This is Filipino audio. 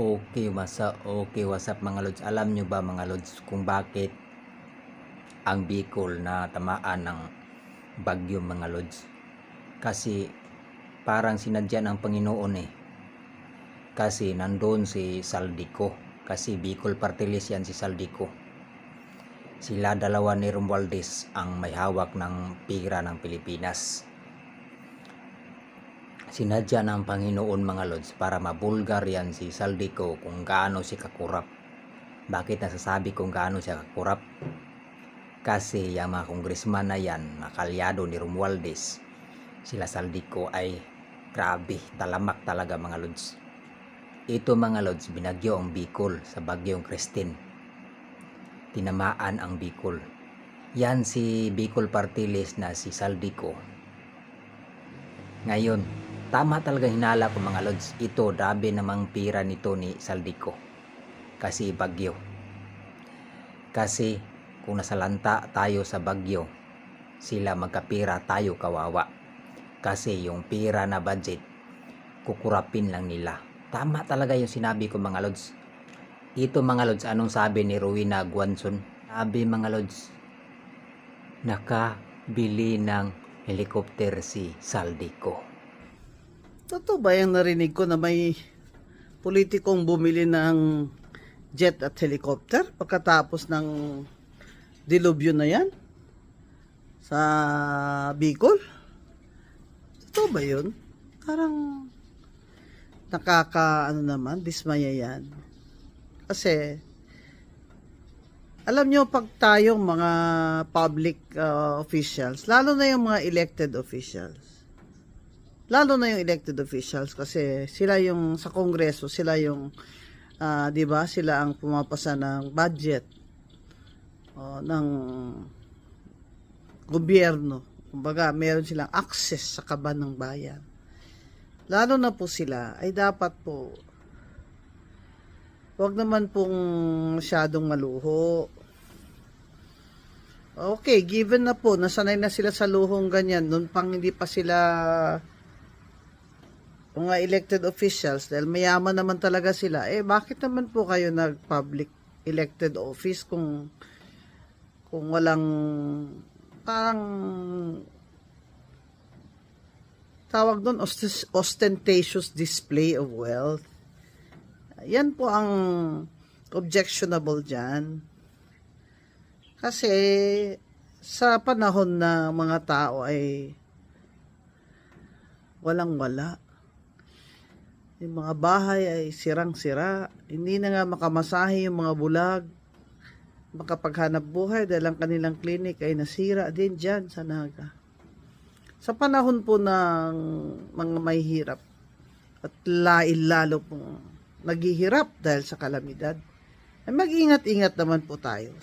Okay, what's up mga lods? Alam nyo ba mga lods kung bakit ang Bicol na tamaan ng bagyo mga lods? Kasi parang sinadya ng Panginoon Kasi nandoon si Saldico. Kasi Bicol Party List yan si Saldico. Sila dalawa ni Romualdez ang may hawak ng pira ng Pilipinas. Sinadya ng Panginoon mga lods para mabulgar yan si Saldico kung gaano si kakurap. Bakit nasasabi kung gaano siya kakurap? Kasi yung mga kongresman na yan, makalyado ni Romualdez, sila Saldico ay grabe, talamak talaga mga lods. Ito mga lods, binagyo ang Bicol sa bagyong Christine. Tinamaan ang Bicol. Yan si Bicol Party List na si Saldico. Ngayon, tama talaga hinala ko mga lods. Ito, grabe namang pira nito ni Saldico. Kasi bagyo. Kasi kung nasalanta tayo sa bagyo, sila magkapira, tayo kawawa. Kasi yung pira na budget, kukurapin lang nila. Tama talaga yung sinabi ko mga lods. Ito mga lods, anong sabi ni Rowena Guanzon? Sabi mga lods, nakabili ng helicopter si Saldico. Totoo ba yung narinig ko na may politikong bumili ng jet at helicopter pagkatapos ng dilubyo na yan sa Bicol? Totoo ba yun? Parang dismaya yan. Kasi alam nyo, pag tayong mga public officials, lalo na yung mga elected officials, kasi sila yung sa Kongreso, sila yung 'di ba, sila ang pumapasa ng budget ng gobyerno. Kumbaga, meron silang access sa kaban ng bayan. Lalo na po sila ay dapat po wag naman pong masyadong maluho. Okay, given na po, nasanay na sila sa luhong ganyan, noon pang hindi pa sila mga elected officials, dahil mayaman naman talaga sila, bakit naman po kayo nag-public elected office kung walang parang tawag doon, ostentatious display of wealth? Yan po ang objectionable dyan. Kasi sa panahon na mga tao ay walang-wala. Yung mga bahay ay sirang-sira. Hindi na nga makamasahe yung mga bulag. Makapaghanap buhay dahil ang kanilang clinic ay nasira din dyan sa Naga. Sa panahon po ng mga may hirap at lalo pong naghihirap dahil sa kalamidad, ay mag-ingat-ingat naman po tayo.